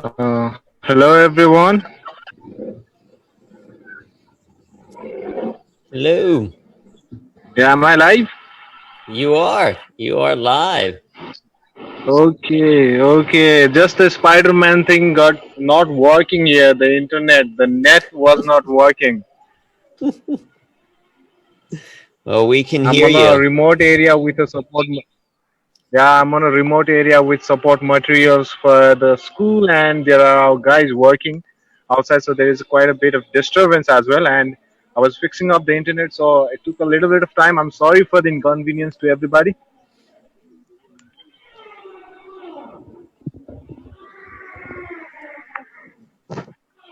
Hello everyone. Hello. Yeah, am I live? You are. You are live. Okay. Just the Spider-Man thing got not working here. The net was not working. Well, we can I'm hear on a you. remote area with a support. Yeah, I'm on a remote area with support materials for the school, and there are guys working outside, so there is quite a bit of disturbance as well. And I was fixing up the internet, so it took a little bit of time. I'm sorry for the inconvenience to everybody.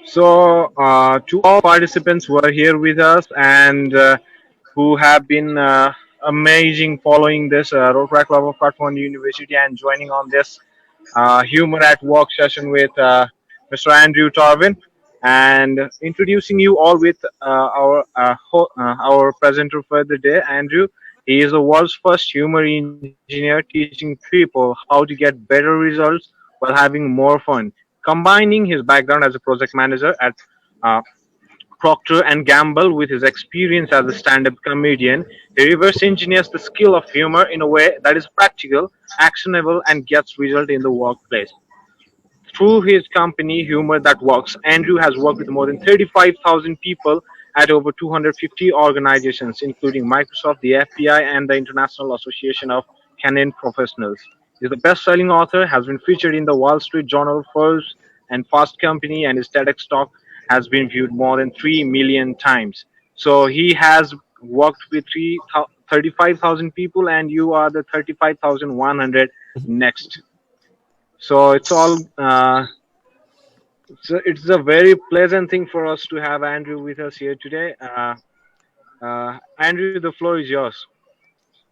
So, to all participants who are here with us and who have been amazing following this Rotaract Club of Kathmandu University and joining on this humor at work session with Mr. Andrew Tarvin, and introducing you all with our presenter for the day, Andrew. He is the world's first humor engineer teaching people how to get better results while having more fun, combining his background as a project manager at uh, Procter and Gamble with his experience as a stand-up comedian. He reverse engineers the skill of humor in a way that is practical, actionable, and gets result in the workplace. Through his company, Humor That Works, Andrew has worked with more than 35,000 people at over 250 organizations, including Microsoft, the FBI, and the International Association of Canadian Professionals. He is the best-selling author, has been featured in the Wall Street Journal, Forbes, and Fast Company, and his TEDx talk has been viewed more than 3 million times. So he has worked with 35,000 people, and you are the 35,100 next. So it's a very pleasant thing for us to have Andrew with us here today. Andrew, the floor is yours.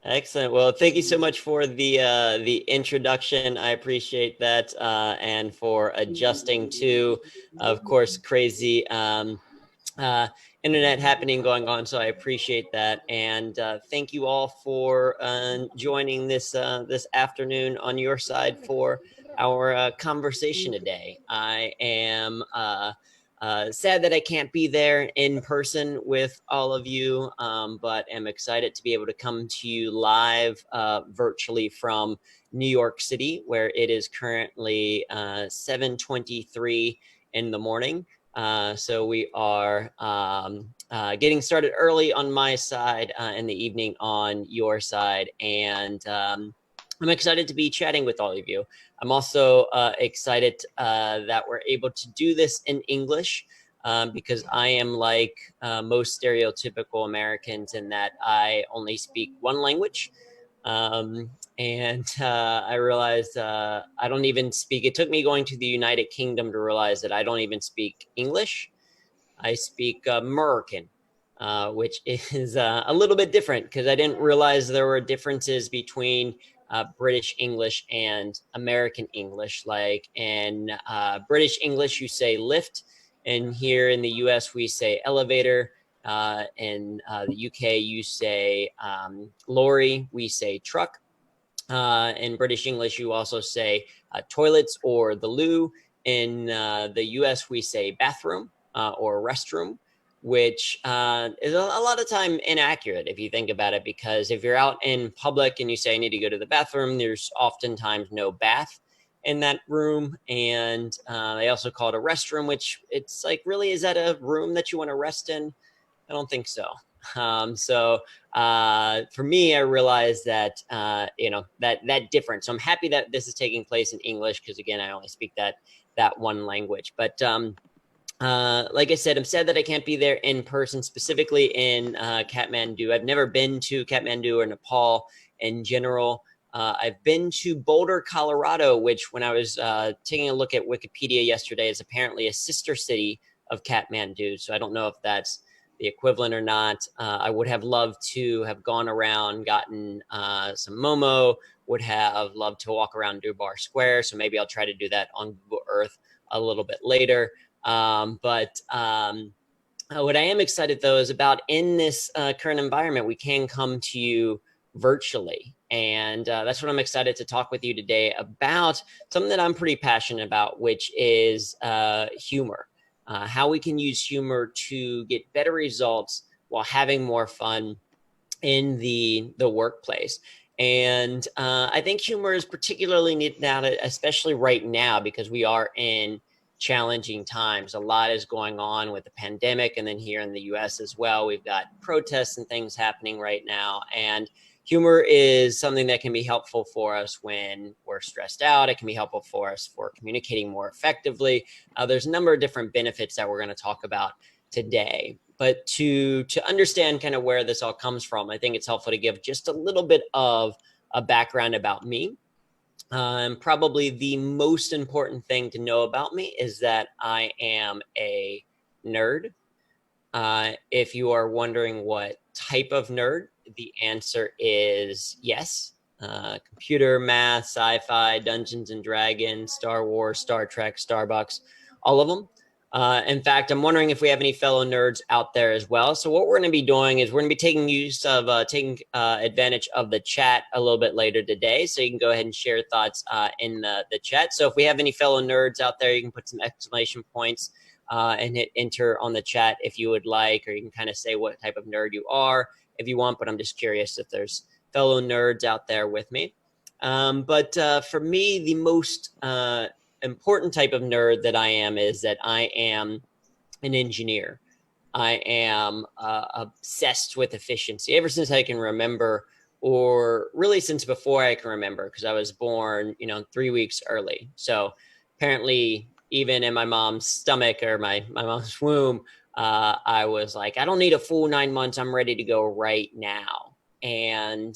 Excellent. Well, thank you so much for the introduction. I appreciate that, and for adjusting to, of course, crazy uh, internet happening going on. So I appreciate that, and thank you all for joining this afternoon on your side for our conversation today. I am. Sad that I can't be there in person with all of you, but am excited to be able to come to you live virtually from New York City, where it is currently 7:23 in the morning. So we are getting started early on my side, in the evening on your side, and I'm excited to be chatting with all of you. I'm also excited that we're able to do this in English, because I am like most stereotypical Americans in that I only speak one language. And I realized I don't even speak. It took me going to the United Kingdom to realize that I don't even speak English. I speak American, which is a little bit different because I didn't realize there were differences between British English and American English. Like in British English, you say lift, and here in the US, we say elevator. In the UK, you say lorry, we say truck. In British English, you also say toilets or the loo. In the US, we say bathroom or restroom, which is a lot of time inaccurate if you think about it, because if you're out in public and you say, I need to go to the bathroom, there's oftentimes no bath in that room. And they also call it a restroom, which it's like, really, is that a room that you want to rest in? I don't think so. So for me, I realized that that difference. So I'm happy that this is taking place in English because, again, I only speak that one language. But like I said, I'm sad that I can't be there in person, specifically in Kathmandu. I've never been to Kathmandu or Nepal in general. I've been to Boulder, Colorado, which, when I was taking a look at Wikipedia yesterday, is apparently a sister city of Kathmandu. So I don't know if that's the equivalent or not. I would have loved to have gone around, gotten some Momo, would have loved to walk around Durbar Square. So maybe I'll try to do that on Google Earth a little bit later. But what I am excited, though, is about in this current environment, we can come to you virtually. And that's what I'm excited to talk with you today about, something that I'm pretty passionate about, which is humor. How we can use humor to get better results while having more fun in the workplace. And I think humor is particularly needed now, especially right now, because we are in challenging times. A lot is going on with the pandemic, and then here in the US as well, we've got protests and things happening right now. And humor is something that can be helpful for us when we're stressed out. It can be helpful for us for communicating more effectively. There's a number of different benefits that we're going to talk about today. But to understand kind of where this all comes from, I think it's helpful to give just a little bit of a background about me. Probably the most important thing to know about me is that I am a nerd. If you are wondering what type of nerd, the answer is yes. Computer, math, sci-fi, Dungeons and Dragons, Star Wars, Star Trek, Starbucks, all of them. In fact, I'm wondering if we have any fellow nerds out there as well. So what we're going to be doing is we're going to be taking advantage of the chat a little bit later today. So you can go ahead and share thoughts in the chat. So if we have any fellow nerds out there, you can put some exclamation points and hit enter on the chat if you would like, or you can kind of say what type of nerd you are if you want. But I'm just curious if there's fellow nerds out there with me. But for me, the most important type of nerd that I am is that I am an engineer. I am obsessed with efficiency ever since I can remember, or really since before I can remember, because I was born, 3 weeks early. So apparently, even in my mom's stomach or my mom's womb, I was like, I don't need a full 9 months. I'm ready to go right now. And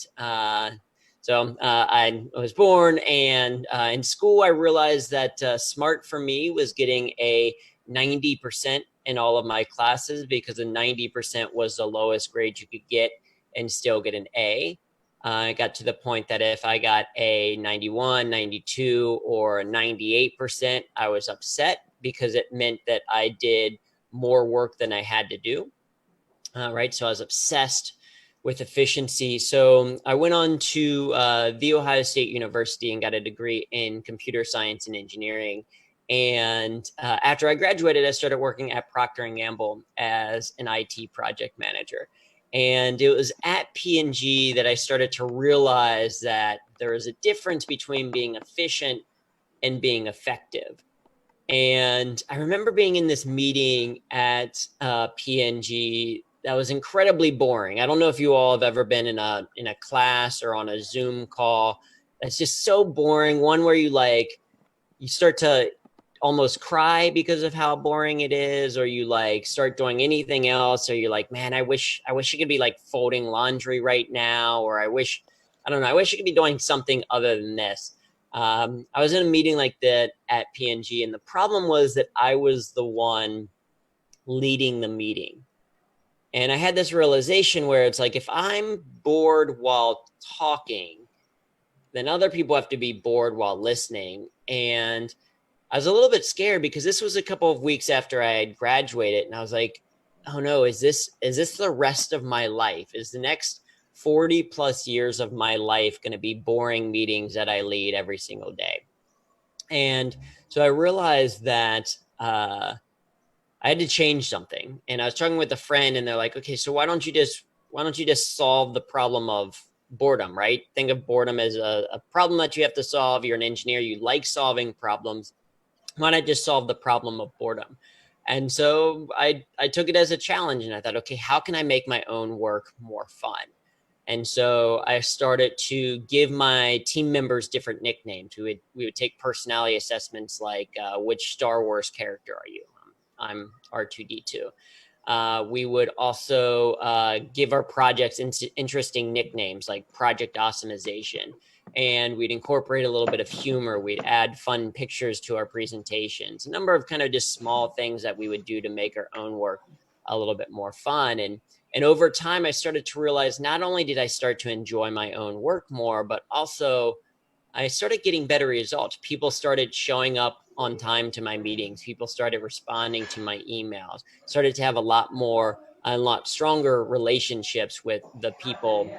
so I was born, and in school, I realized that smart for me was getting a 90% in all of my classes, because a 90% was the lowest grade you could get and still get an A. I got to the point that if I got a 91, 92, or a 98%, I was upset, because it meant that I did more work than I had to do. Right. So I was obsessed with efficiency. So I went on to The Ohio State University and got a degree in computer science and engineering. And after I graduated, I started working at Procter & Gamble as an IT project manager. And it was at P&G that I started to realize that there is a difference between being efficient and being effective. And I remember being in this meeting at P&G that was incredibly boring. I don't know if you all have ever been in a class or on a Zoom call. It's just so boring. One where you start to almost cry because of how boring it is, or you start doing anything else, or you're like, man, I wish I could be folding laundry right now, or I wish I could be doing something other than this. I was in a meeting like that at P&G, and the problem was that I was the one leading the meeting. And I had this realization where it's like, if I'm bored while talking, then other people have to be bored while listening. And I was a little bit scared, because this was a couple of weeks after I had graduated, and I was like, oh no, is this the rest of my life? Is the next 40 plus years of my life going to be boring meetings that I lead every single day? And so I realized that I had to change something. And I was talking with a friend, and they're like, okay, so why don't you just solve the problem of boredom, right? Think of boredom as a problem that you have to solve. You're an engineer, you like solving problems. Why not just solve the problem of boredom? And so I took it as a challenge, and I thought, okay, how can I make my own work more fun? And so I started to give my team members different nicknames. We would take personality assessments like, which Star Wars character are you? I'm R2D2. We would also give our projects interesting nicknames like Project Awesomization. And we'd incorporate a little bit of humor. We'd add fun pictures to our presentations. A number of kind of just small things that we would do to make our own work a little bit more fun. And over time, I started to realize not only did I start to enjoy my own work more, but also I started getting better results. People started showing up on time to my meetings. People started responding to my emails, started to have a lot more a lot stronger relationships with the people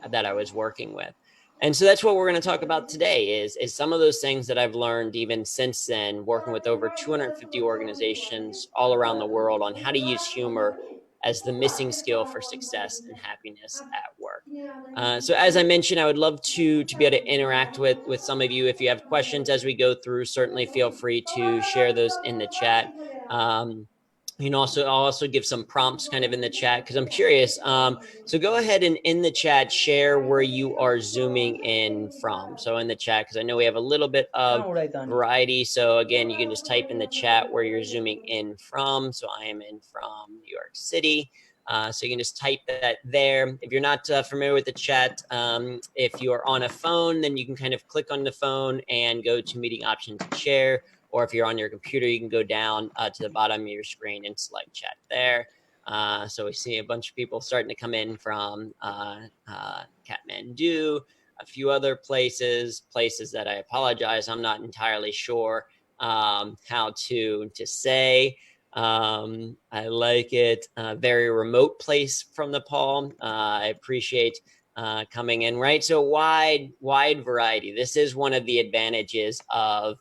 that I was working with. And so that's what we're going to talk about today is some of those things that I've learned even since then, working with over 250 organizations all around the world on how to use humor as the missing skill for success and happiness at work. So as I mentioned, I would love to be able to interact with some of you. If you have questions as we go through, certainly feel free to share those in the chat. You know, also I'll also give some prompts kind of in the chat because I'm curious. So go ahead and in the chat share where you are zooming in from. So in the chat, because I know we have a little bit of variety. So again, you can just type in the chat where you're zooming in from. So I am in from New York City. So you can just type that there. If you're not familiar with the chat, if you're on a phone, then you can kind of click on the phone and go to meeting options and share. Or if you're on your computer, you can go down to the bottom of your screen and select chat there. So we see a bunch of people starting to come in from Kathmandu, a few other places that I apologize, I'm not entirely sure how to say. I like it. Very remote place from Nepal. I appreciate coming in, right? So wide variety. This is one of the advantages of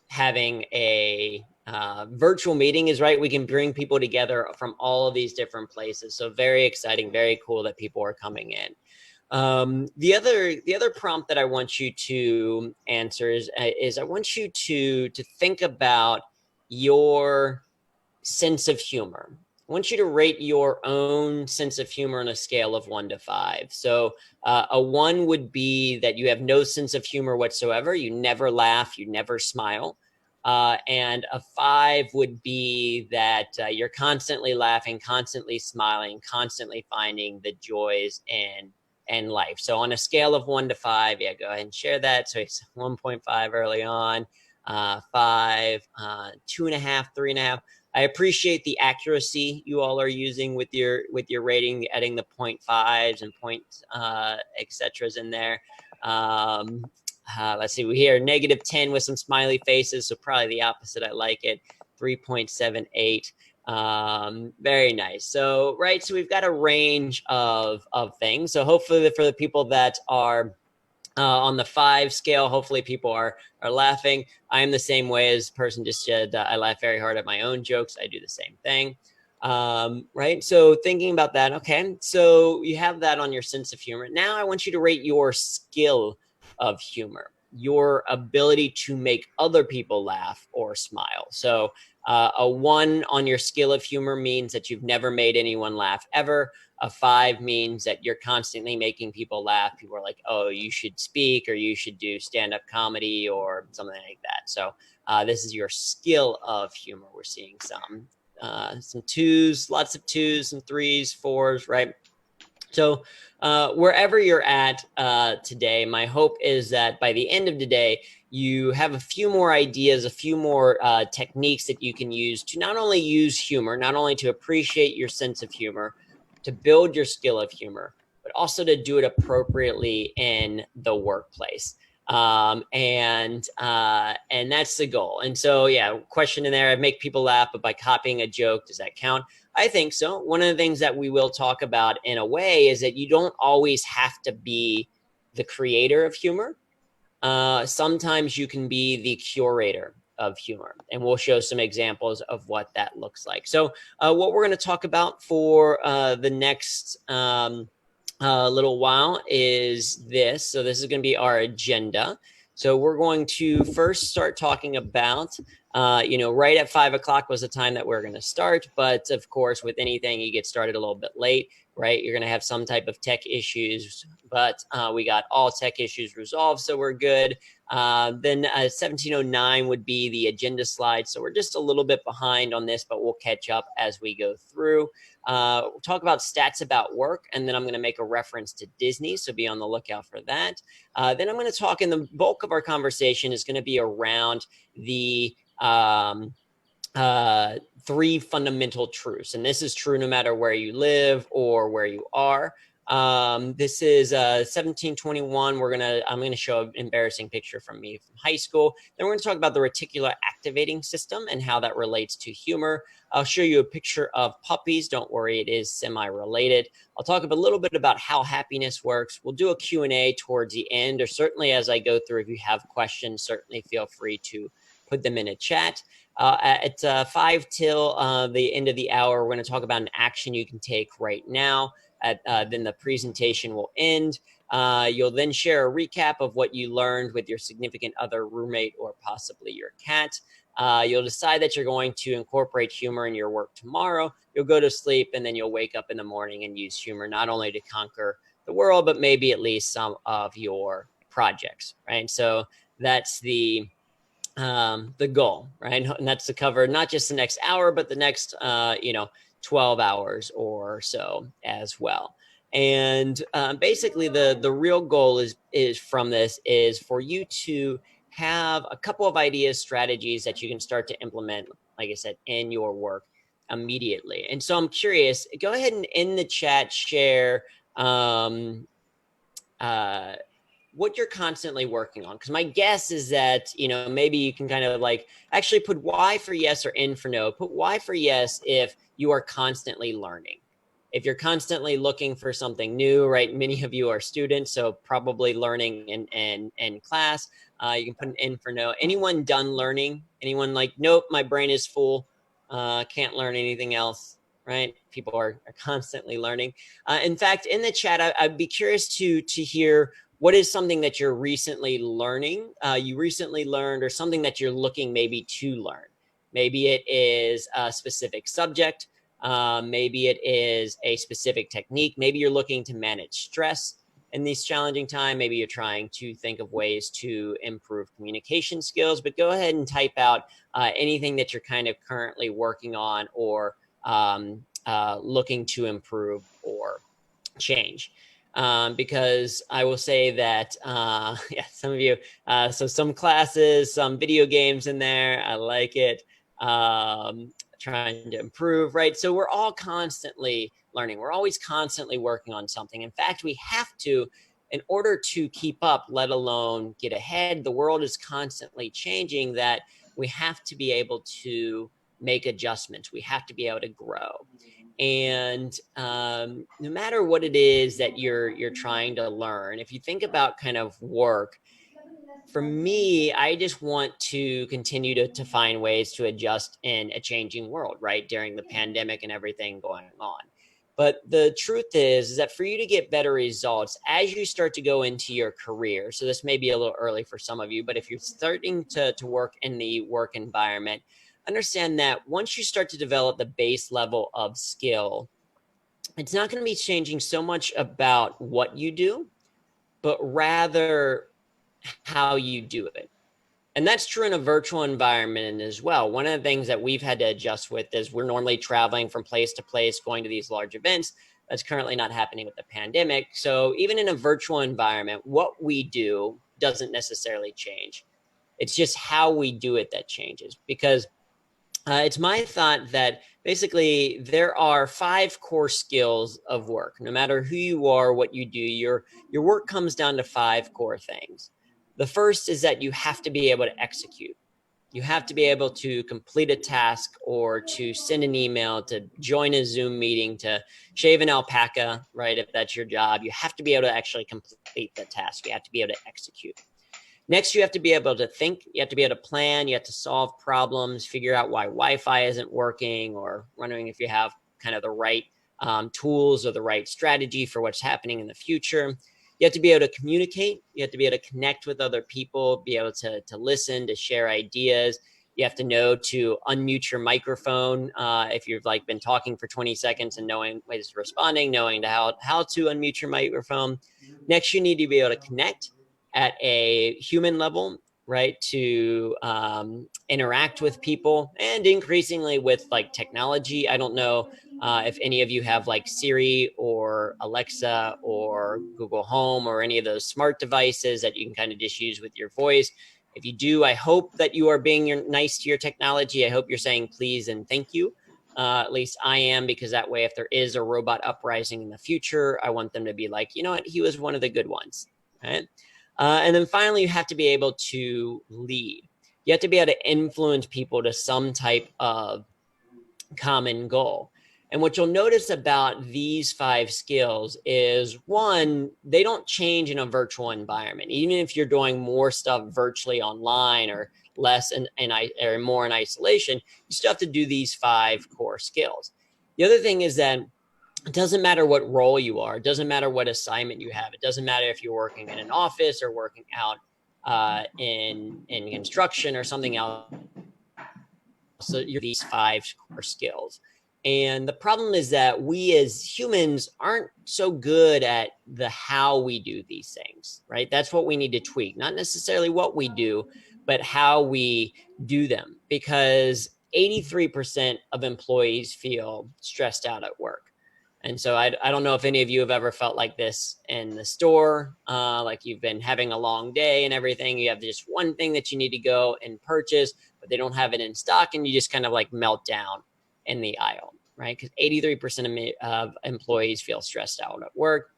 having a virtual meeting is, right, we can bring people together from all of these different places. So very exciting, very cool that people are coming in. The other prompt that I want you to answer is I want you to think about your sense of humor. I want you to rate your own sense of humor on a scale of 1 to 5. So a 1 would be that you have no sense of humor whatsoever. You never laugh, you never smile. And a 5 would be that you're constantly laughing, constantly smiling, constantly finding the joys in life. So on a scale of 1 to 5, yeah, go ahead and share that. So it's 1.5 early on, 5, 2.5, 3.5. I appreciate the accuracy you all are using with your rating, adding the 0.5s and point et ceteras in there. Let's see, we hear -10 with some smiley faces, so probably the opposite. I like it. 3.78. Very nice. So, right, so we've got a range of things. So hopefully for the people that are on the 5 scale, hopefully people are laughing. I am the same way as person just said. I laugh very hard at my own jokes. I do the same thing. Right. So thinking about that. Okay. So you have that on your sense of humor. Now I want you to rate your skill of humor, your ability to make other people laugh or smile. So a 1 on your skill of humor means that you've never made anyone laugh ever. A 5 means that you're constantly making people laugh. People are like, oh, you should speak or you should do stand-up comedy or something like that. So this is your skill of humor. We're seeing some 2s, lots of 2s, some 3s, 4s, right? So wherever you're at today, my hope is that by the end of the day, you have a few more ideas, a few more techniques that you can use to not only use humor, not only to appreciate your sense of humor, to build your skill of humor, but also to do it appropriately in the workplace. And that's the goal. And so, yeah, question in there, I make people laugh, but by copying a joke, does that count? I think so. One of the things that we will talk about in a way is that you don't always have to be the creator of humor. Sometimes you can be the curator of humor, and we'll show some examples of what that looks like. So what we're going to talk about for the next little while is this. So this is going to be our agenda. So we're going to first start talking about, right at 5 o'clock was the time that we're going to start. But of course, with anything, you get started a little bit late, right? You're going to have some type of tech issues, but we got all tech issues resolved, so we're good. Then 1709 would be the agenda slide. So we're just a little bit behind on this, but we'll catch up as we go through. We'll talk about stats about work, and then I'm going to make a reference to Disney, so be on the lookout for that. Then I'm going to talk, and the bulk of our conversation is going to be around the 3 fundamental truths. And this is true no matter where you live or where you are. This is 1721. I'm gonna show an embarrassing picture from me from high school. Then we're gonna talk about the reticular activating system and how that relates to humor. I'll show you a picture of puppies. Don't worry, it is semi-related. I'll talk a little bit about how happiness works. We'll do a Q&A towards the end, or certainly as I go through. If you have questions, certainly feel free to put them in a chat. At 5 till the end of the hour, we're going to talk about an action you can take right now. Then the presentation will end. You'll then share a recap of what you learned with your significant other, roommate, or possibly your cat. You'll decide that you're going to incorporate humor in your work tomorrow. You'll go to sleep, and then you'll wake up in the morning and use humor not only to conquer the world, but maybe at least some of your projects, right? So that's the goal, right? And that's to cover not just the next hour, but the next 12 hours or so as well. And basically, the real goal is from this is for you to have a couple of ideas, strategies that you can start to implement, like I said, in your work immediately. And so I'm curious, go ahead and in the chat share um, uh, what you're constantly working on. Because my guess is that, maybe you can kind of like actually put Y for yes or N for no. Put Y for yes if you are constantly learning. If you're constantly looking for something new, right? Many of you are students, so probably learning in class. You can put an N for no. Anyone done learning? Anyone like, nope, my brain is full. Can't learn anything else, right? People are constantly learning. In fact, in the chat, I'd be curious to hear what is something that you're recently learning, you recently learned, or something that you're looking maybe to learn. Maybe it is a specific subject. Maybe it is a specific technique. Maybe you're looking to manage stress in these challenging times. Maybe you're trying to think of ways to improve communication skills. But go ahead and type out anything that you're kind of currently working on or looking to improve or change. Because I will say that, yeah, some of you, so some classes, some video games in there, I like it. Trying to improve, right? So we're all constantly learning. We're always constantly working on something. In fact, we have to, in order to keep up, let alone get ahead. The world is constantly changing, that we have to be able to make adjustments. We have to be able to grow. And no matter what it is that you're trying to learn, if you think about kind of work, for me, I just want to continue to find ways to adjust in a changing world, right? During the pandemic and everything going on. But the truth is that for you to get better results as you start to go into your career, so this may be a little early for some of you, but if you're starting to work in the work environment, understand that once you start to develop the base level of skill, it's not going to be changing so much about what you do, but rather how you do it. And that's true in a virtual environment as well. One of the things that we've had to adjust with is we're normally traveling from place to place, going to these large events. That's currently not happening with the pandemic. So even in a virtual environment, what we do doesn't necessarily change. It's just how we do it that changes. Because it's my thought that basically there are 5 core skills of work. No matter who you are, what you do, your work comes down to 5 core things. The first is that you have to be able to execute. You have to be able to complete a task, or to send an email, to join a Zoom meeting, to shave an alpaca, right? If that's your job, you have to be able to actually complete the task. You have to be able to execute. Next, you have to be able to think. You have to be able to plan. You have to solve problems, figure out why Wi-Fi isn't working, or wondering if you have kind of the right tools or the right strategy for what's happening in the future. You have to be able to communicate. You have to be able to connect with other people, be able to listen, to share ideas. You have to know to unmute your microphone if you've like been talking for 20 seconds and knowing is responding, knowing how to unmute your microphone. Next, you need to be able to connect at a human level, right? To interact with people, and increasingly with like technology. I don't know if any of you have like Siri or Alexa or Google Home or any of those smart devices that you can kind of just use with your voice. If you do, I hope that you are being nice to your technology. I hope you're saying please and thank you. At least I am, because that way, if there is a robot uprising in the future, I want them to be like, you know what, he was one of the good ones, right? And then finally, you have to be able to lead. You have to be able to influence people to some type of common goal. And what you'll notice about these 5 skills is, one, they don't change in a virtual environment. Even if you're doing more stuff virtually online or less or more in isolation, you still have to do these 5 core skills. The other thing is that it doesn't matter what role you are. It doesn't matter what assignment you have. It doesn't matter if you're working in an office or working out in construction or something else. So you're these 5 core skills. And the problem is that we as humans aren't so good at the how we do these things, right? That's what we need to tweak, not necessarily what we do, but how we do them, because 83% of employees feel stressed out at work. And so I don't know if any of you have ever felt like this in the store, like you've been having a long day and everything. You have just one thing that you need to go and purchase, but they don't have it in stock, and you just kind of like melt down in the aisle, right? Because 83% of employees feel stressed out at work.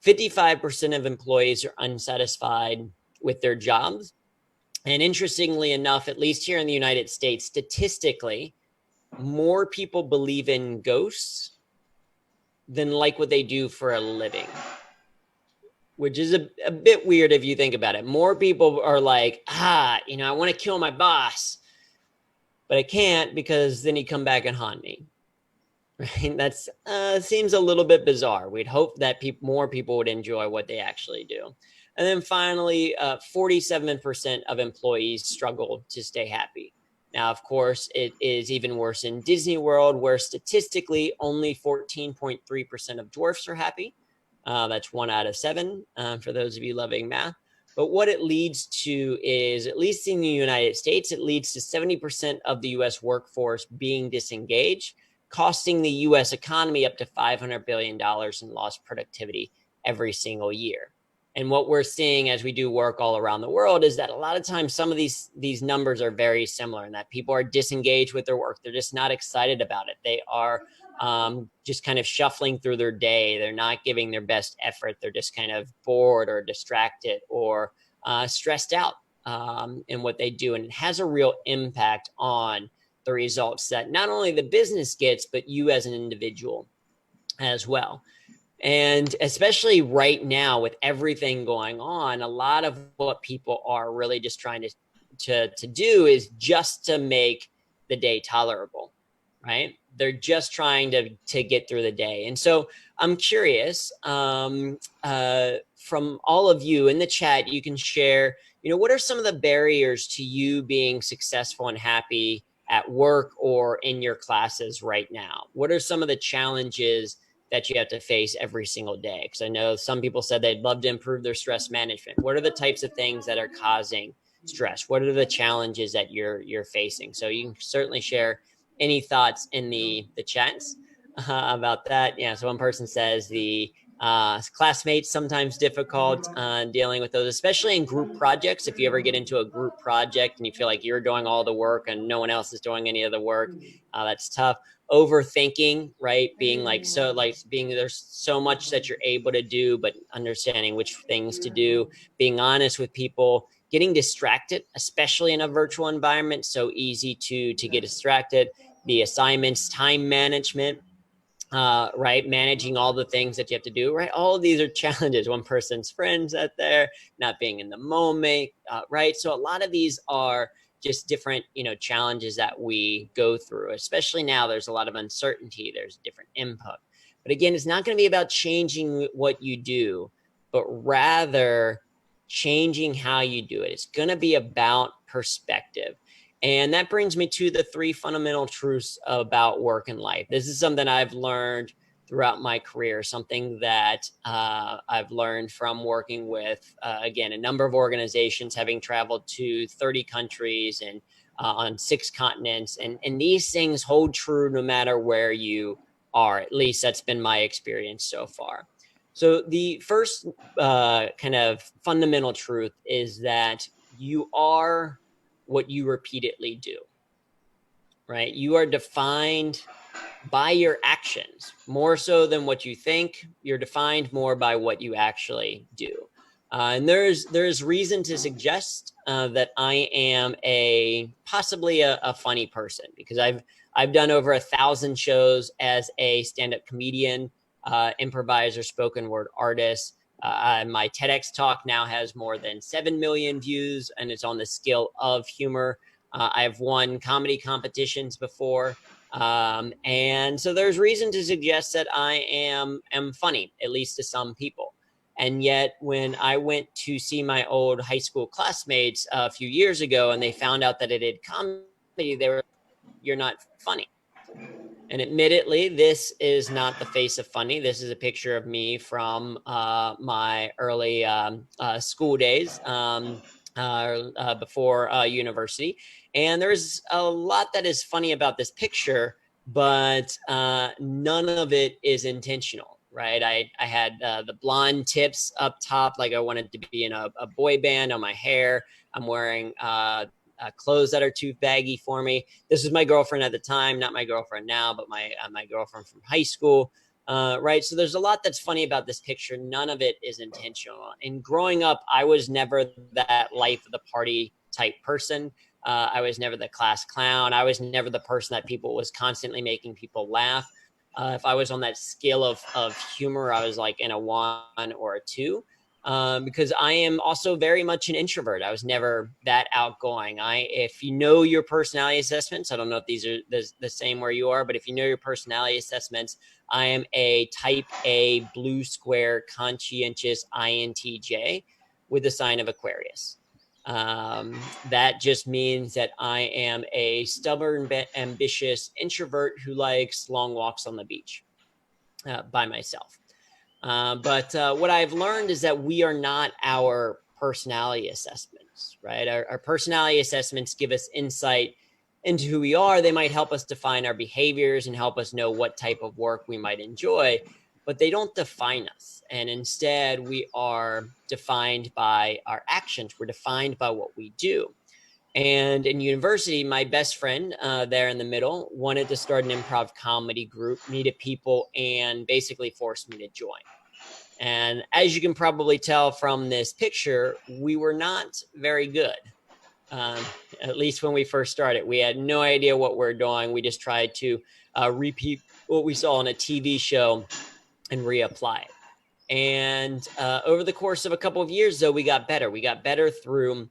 55% of employees are unsatisfied with their jobs. And interestingly enough, at least here in the United States, statistically, more people believe in ghosts than like what they do for a living, which is a bit weird if you think about it. More people are like, I want to kill my boss, but I can't because then he'd come back and haunt me. Right? That's seems a little bit bizarre. We'd hope that more people would enjoy what they actually do. And then finally, 47% of employees struggle to stay happy. Now, of course, it is even worse in Disney World, where statistically only 14.3% of dwarfs are happy. That's 1 out of 7 for those of you loving math. But what it leads to is, at least in the United States, it leads to 70% of the US workforce being disengaged, costing the US economy up to $500 billion in lost productivity every single year. And what we're seeing as we do work all around the world is that a lot of times some of these numbers are very similar, in that people are disengaged with their work. They're just not excited about it. They are just kind of shuffling through their day. They're not giving their best effort. They're just kind of bored or distracted or stressed out in what they do. And it has a real impact on the results that not only the business gets, but you as an individual as well. And especially right now with everything going on, a lot of what people are really just trying to do is just to make the day tolerable, right? They're just trying to get through the day. And so I'm curious, from all of you in the chat, you can share, what are some of the barriers to you being successful and happy at work or in your classes right now? What are some of the challenges that you have to face every single day? Because I know some people said they'd love to improve their stress management. What are the types of things that are causing stress? What are the challenges that you're facing? So you can certainly share any thoughts in the chats about that. Yeah. So one person says the classmates sometimes difficult dealing with those, especially in group projects. If you ever get into a group project and you feel like you're doing all the work and no one else is doing any of the work, that's tough. Overthinking, right? Being there's so much that you're able to do, but understanding which things to do, being honest with people, getting distracted, especially in a virtual environment. So easy to get distracted. The assignments, time management, right? Managing all the things that you have to do, right? All of these are challenges. One person's friends out there, not being in the moment, right? So a lot of these are just different, challenges that we go through, especially now. There's a lot of uncertainty. There's different input. But again, it's not going to be about changing what you do, but rather changing how you do it. It's going to be about perspective. And that brings me to the 3 fundamental truths about work and life. This is something I've learned throughout my career, something that I've learned from working with, again, a number of organizations, having traveled to 30 countries and on 6 continents. And these things hold true no matter where you are. At least that's been my experience so far. So the first kind of fundamental truth is that you are what you repeatedly do, right? You are defined by your actions more so than what you think. You're defined more by what you actually do. And there's reason to suggest that I am possibly a funny person, because I've done over 1,000 shows as a stand-up comedian, improviser, spoken word artist. My TEDx talk now has more than 7 million views, and it's on the scale of humor. I've won comedy competitions before. And so there's reason to suggest that I am funny, at least to some people. And yet, when I went to see my old high school classmates a few years ago, and they found out that I did comedy, they were, "You're not funny." And admittedly, this is not the face of funny. This is a picture of me from my early school days, before university. And there's a lot that is funny about this picture, but none of it is intentional, right? I had the blonde tips up top, like I wanted to be in a boy band, on my hair. I'm wearing clothes that are too baggy for me. This was my girlfriend at the time, not my girlfriend now, but my girlfriend from high school. Right. So there's a lot that's funny about this picture. None of it is intentional. And growing up, I was never that life of the party type person. I was never the class clown. I was never the person that people was constantly making people laugh. If I was on that scale of humor, I was like in a 1 or a 2. Because I am also very much an introvert. I was never that outgoing. If you know your personality assessments, I don't know if these are the same where you are, but if you know your personality assessments, I am a type A blue square conscientious INTJ with the sign of Aquarius. That just means that I am a stubborn, ambitious introvert who likes long walks on the beach by myself. But what I've learned is that we are not our personality assessments, right? Our personality assessments give us insight into who we are. They might help us define our behaviors and help us know what type of work we might enjoy, but they don't define us. And instead, we are defined by our actions. We're defined by what we do. And in university, my best friend there in the middle wanted to start an improv comedy group, needed people, and basically forced me to join. And as you can probably tell from this picture, we were not very good. At least when we first started, we had no idea what we're doing. We just tried to repeat what we saw on a TV show and reapply it. And over the course of a couple of years, though, we got better. We got better through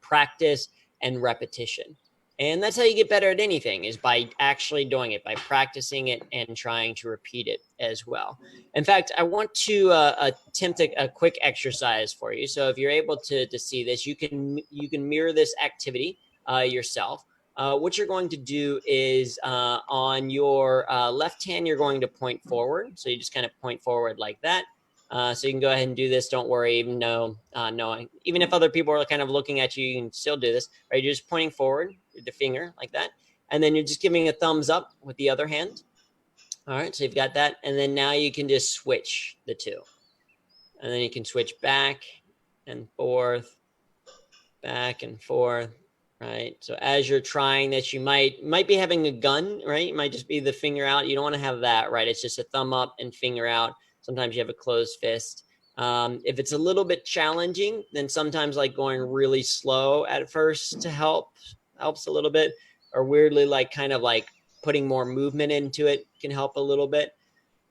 practice and repetition. And that's how you get better at anything, is by actually doing it, by practicing it and trying to repeat it as well. In fact, I want to attempt a quick exercise for you. So if you're able to see this, you can mirror this activity yourself. What you're going to do is on your left hand, you're going to point forward. So you just kind of point forward like that. So you can go ahead and do this. Don't worry, even though knowing, even if other people are kind of looking at you, you can still do this. Right? You're just pointing forward with the finger like that, and then you're just giving a thumbs up with the other hand. All right, so you've got that, and then now you can just switch the two, and then you can switch back and forth, back and forth. Right. So as you're trying this, you might be having a gun, right? You might just be the finger out. You don't want to have that, right? It's just a thumb up and finger out. Sometimes you have a closed fist. If it's a little bit challenging, then sometimes like going really slow at first to helps a little bit, or weirdly like kind of like putting more movement into it can help a little bit.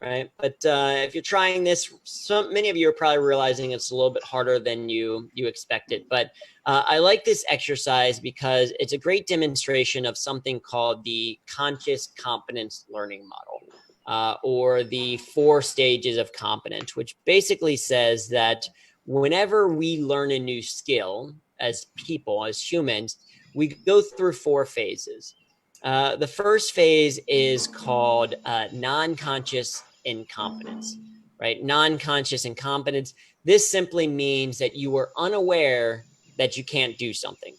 Right. But if you're trying this, many of you are probably realizing it's a little bit harder than you expected. But I like this exercise because it's a great demonstration of something called the conscious competence learning model, or the 4 stages of competence, which basically says that whenever we learn a new skill as people, as humans, we go through 4 phases. The first phase is called non-conscious incompetence, right? Non-conscious incompetence. This simply means that you are unaware that you can't do something,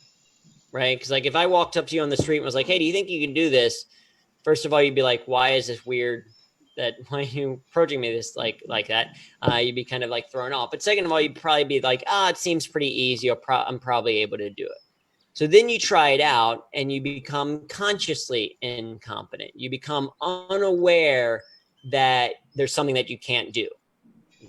right? Because like if I walked up to you on the street and was like, "Hey, do you think you can do this?" First of all, you'd be like, "Why is this weird? Why are you approaching me this like that?" You'd be kind of like thrown off. But second of all, you'd probably be like, "Ah, it seems pretty easy. I'm probably able to do it." So then you try it out and you become consciously incompetent. You become unaware that there's something that you can't do,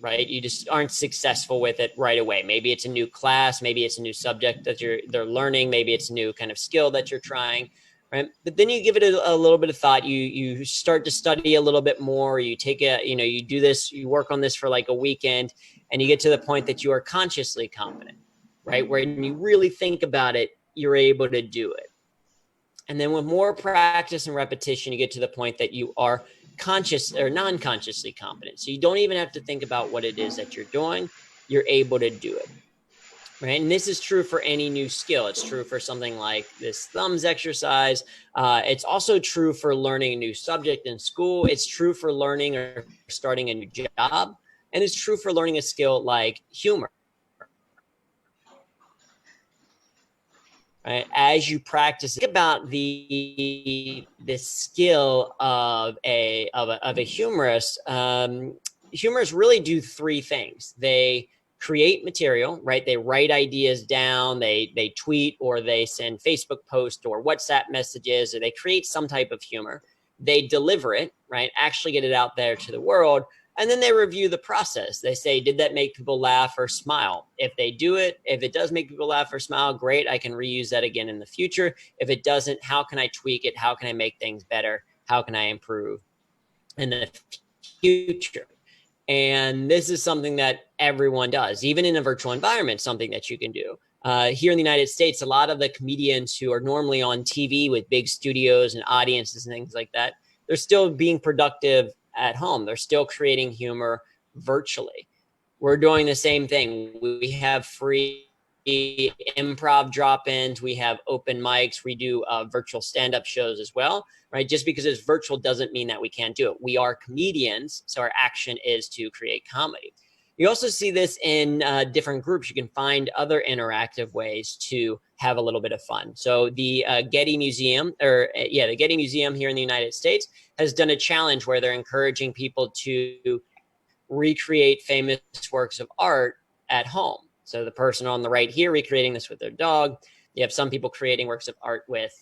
right? You just aren't successful with it right away. Maybe it's a new class, maybe it's a new subject that they're learning, maybe it's a new kind of skill that you're trying, right? But then you give it a little bit of thought. You start to study a little bit more. You take you do this, you work on this for like a weekend, and you get to the point that you are consciously competent, right? When you really think about it, you're able to do it. And then with more practice and repetition, you get to the point that you are conscious or non-consciously competent. So you don't even have to think about what it is that you're doing. You're able to do it. Right. And this is true for any new skill. It's true for something like this thumbs exercise. It's also true for learning a new subject in school. It's true for learning or starting a new job. And it's true for learning a skill like humor. Right? As you practice, think about the skill of a humorist. Humorists really do three things. They create material, right? They write ideas down. They tweet or they send Facebook posts or WhatsApp messages, or they create some type of humor. They deliver it, right? Actually get it out there to the world. And then they review the process. They say, did that make people laugh or smile? If they do it, if it does make people laugh or smile, great. I can reuse that again in the future. If it doesn't, how can I tweak it? How can I make things better? How can I improve in the future? And this is something that everyone does, even in a virtual environment, something that you can do. Here in the United States, a lot of the comedians who are normally on TV with big studios and audiences and things like that, they're still being productive at home. They're still creating humor virtually. We're doing the same thing. We have free improv drop-ins. We have open mics. We do virtual stand-up shows as well, right? Just because it's virtual doesn't mean that we can't do it. We are comedians, so our action is to create comedy. You also see this in different groups. You can find other interactive ways to have a little bit of fun. So the Getty Museum, the Getty Museum here in the United States has done a challenge where they're encouraging people to recreate famous works of art at home. So the person on the right here recreating this with their dog. You have some people creating works of art with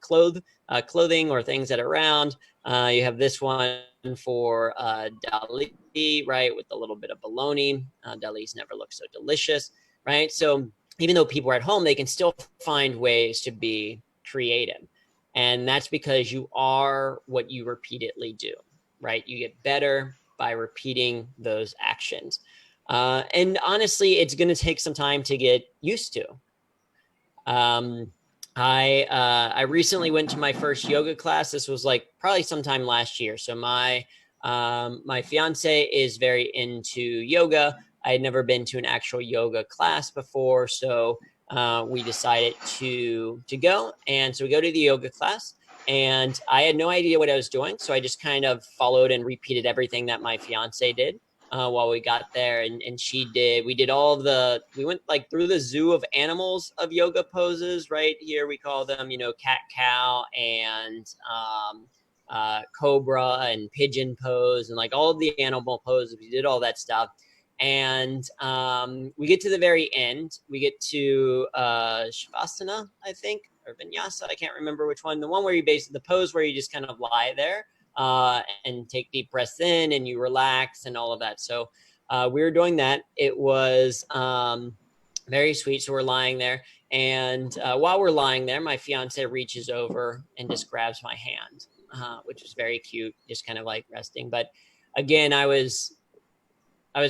clothing or things that are around. You have this one for Dali, right, with a little bit of bologna. Dali's never looked so delicious, right? So even though people are at home, they can still find ways to be creative. And that's because you are what you repeatedly do, right? You get better by repeating those actions. And honestly, it's going to take some time to get used to. I recently went to my first yoga class. This was like probably sometime last year. So my fiance is very into yoga. I had never been to an actual yoga class before, so we decided to go. And so we go to the yoga class, and I had no idea what I was doing, so I just kind of followed and repeated everything that my fiance did. While we got there, and we went like through the zoo of animals of yoga poses. Right here we call them, cat cow and cobra and pigeon pose, and like all of the animal poses. We did all that stuff, and we get to the very end. We get to shavasana, I think, or vinyasa. I can't remember which one. The one where you the pose where you just kind of lie there and take deep breaths in and you relax and all of that. So we were doing that. It was very sweet. So we're lying there. And while we're lying there, my fiance reaches over and just grabs my hand, which was very cute, just kind of like resting. But again, I was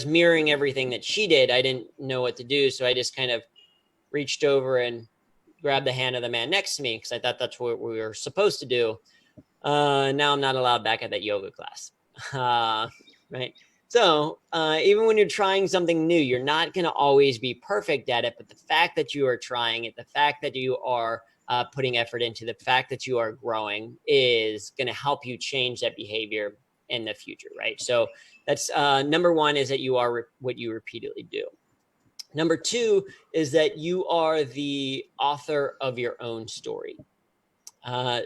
mirroring everything that she did. I didn't know what to do. So I just kind of reached over and grabbed the hand of the man next to me because I thought that's what we were supposed to do. Now I'm not allowed back at that yoga class. Right. So even when you're trying something new, you're not going to always be perfect at it. But the fact that you are trying it, the fact that you are putting effort into, the fact that you are growing is going to help you change that behavior in the future. Right. So that's number one, is that you are what you repeatedly do. Number two is that you are the author of your own story.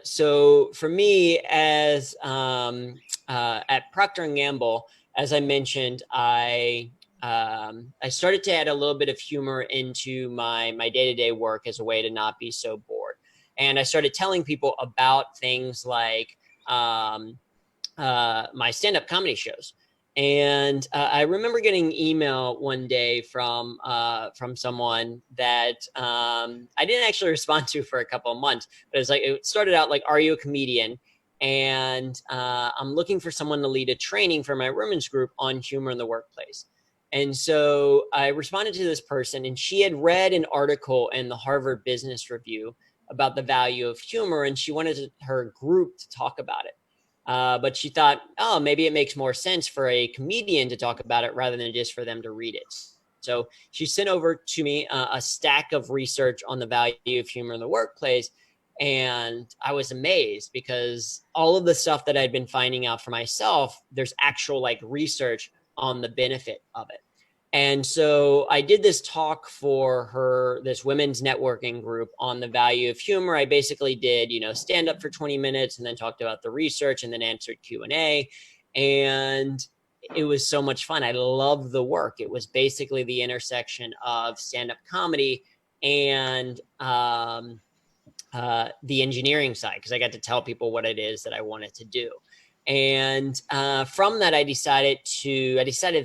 So for me, as at Procter & Gamble, as I mentioned, I I started to add a little bit of humor into my day-to-day work as a way to not be so bored. And I started telling people about things like my stand-up comedy shows. And I remember getting an email one day from someone that I didn't actually respond to for a couple of months. But it's like, it started out like, "Are you a comedian?" And I'm looking for someone to lead a training for my women's group on humor in the workplace. And so I responded to this person, and she had read an article in the Harvard Business Review about the value of humor, and she wanted her group to talk about it. But she thought, oh, maybe it makes more sense for a comedian to talk about it rather than just for them to read it. So she sent over to me a stack of research on the value of humor in the workplace. And I was amazed because all of the stuff that I'd been finding out for myself, there's actual like research on the benefit of it. And so I did this talk for this women's networking group on the value of humor. I basically did, stand up for 20 minutes and then talked about the research and then answered Q&A. And it was so much fun. I loved the work. It was basically the intersection of stand-up comedy and the engineering side, because I got to tell people what it is that I wanted to do. And from that, I decided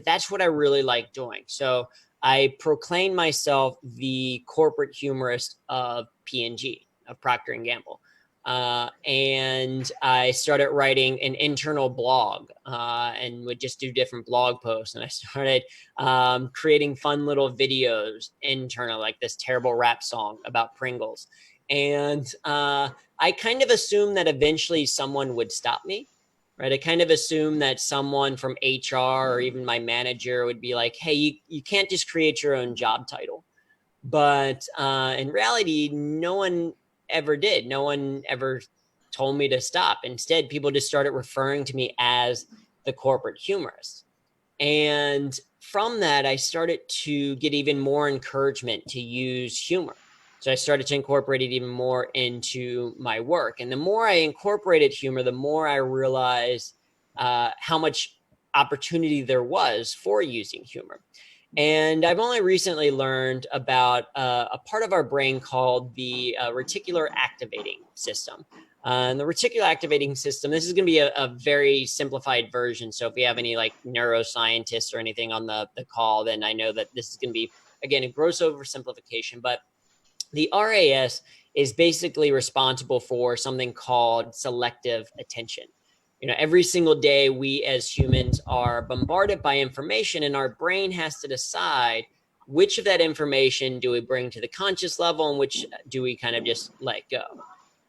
that's what I really like doing. So I proclaimed myself the corporate humorist of P&G, of Procter and Gamble. And I started writing an internal blog and would just do different blog posts. And I started creating fun little videos internal, like this terrible rap song about Pringles. And I kind of assumed that eventually someone would stop me. Right. I kind of assumed that someone from HR or even my manager would be like, hey, you can't just create your own job title. But in reality, no one ever did. No one ever told me to stop. Instead, people just started referring to me as the corporate humorist. And from that, I started to get even more encouragement to use humor. So I started to incorporate it even more into my work. And the more I incorporated humor, the more I realized how much opportunity there was for using humor. And I've only recently learned about a part of our brain called the reticular activating system. And the reticular activating system, this is going to be a very simplified version. So if we have any like neuroscientists or anything on the call, then I know that this is going to be, again, a gross oversimplification. But the RAS is basically responsible for something called selective attention. Every single day we as humans are bombarded by information, and our brain has to decide which of that information do we bring to the conscious level and which do we kind of just let go.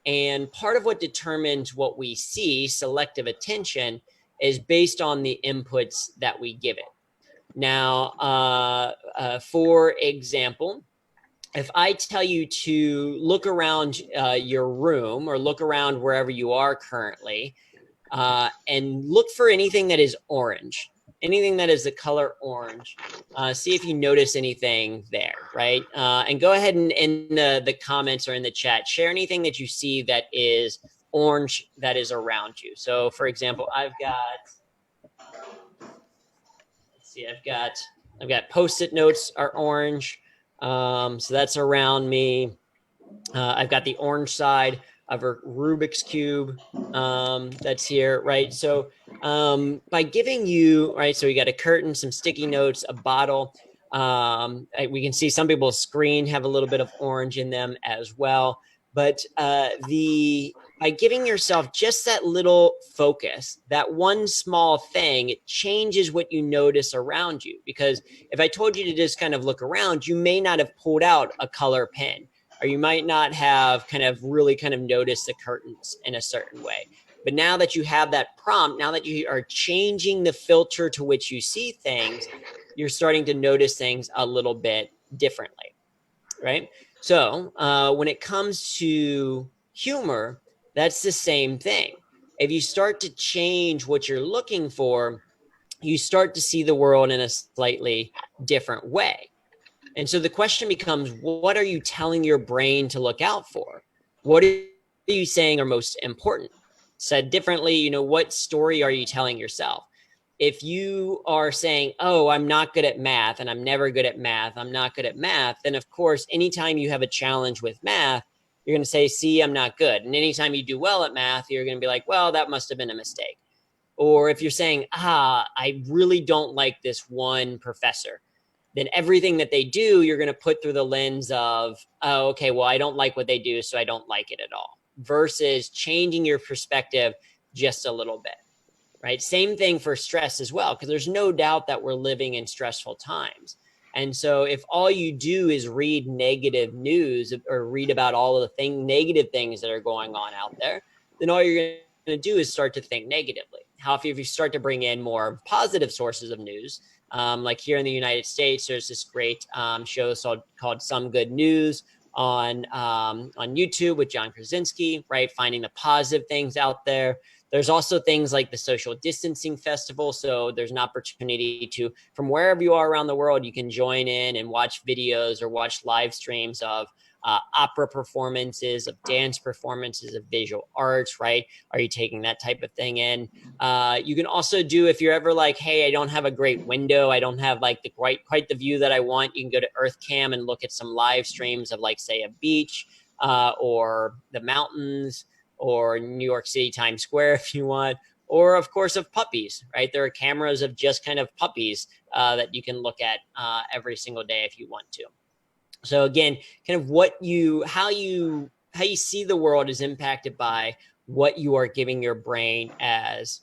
And part of what determines what we see, selective attention, is based on the inputs that we give it. Now, for example, if I tell you to look around your room or look around wherever you are currently and look for anything that is orange, anything that is the color orange, see if you notice anything there, right? And go ahead and in the comments or in the chat, share anything that you see that is orange that is around you. So for example, I've got Post-it notes are orange. So that's around me. I've got the orange side of a Rubik's Cube that's here, right? So by giving you, right, so we got a curtain, some sticky notes, a bottle. We can see some people's screen have a little bit of orange in them as well. But by giving yourself just that little focus, that one small thing, it changes what you notice around you. Because if I told you to just kind of look around, you may not have pulled out a color pen, or you might not have kind of really kind of noticed the curtains in a certain way. But now that you have that prompt, now that you are changing the filter to which you see things, you're starting to notice things a little bit differently, right? So when it comes to humor, that's the same thing. If you start to change what you're looking for, you start to see the world in a slightly different way. And so the question becomes, what are you telling your brain to look out for? What are you saying are most important? Said differently, what story are you telling yourself? if you are saying, oh, I'm not good at math and I'm never good at math, I'm not good at math, then of course, anytime you have a challenge with math, you're going to say, see, I'm not good. And anytime you do well at math, you're going to be like, well, that must have been a mistake. Or if you're saying, I really don't like this one professor, then everything that they do, you're going to put through the lens of, oh, okay, well, I don't like what they do, so I don't like it at all, versus changing your perspective just a little bit, right? Same thing for stress as well, because there's no doubt that we're living in stressful times. And so if all you do is read negative news or read about all of the negative things that are going on out there, then all you're going to do is start to think negatively. However, if you start to bring in more positive sources of news, like here in the United States, there's this great show called Some Good News on YouTube with John Krasinski, right? Finding the positive things out there. There's also things like the Social Distancing Festival. So there's an opportunity to, from wherever you are around the world, you can join in and watch videos or watch live streams of opera performances, of dance performances, of visual arts, right? Are you taking that type of thing in? You can also do, if you're ever like, hey, I don't have a great window, I don't have like the quite the view that I want, you can go to EarthCam and look at some live streams of, like, say, a beach or the mountains, or New York City Times Square if you want, or of course of puppies, right? There are cameras of just kind of puppies that you can look at every single day if you want to. So again, kind of how you see the world is impacted by what you are giving your brain as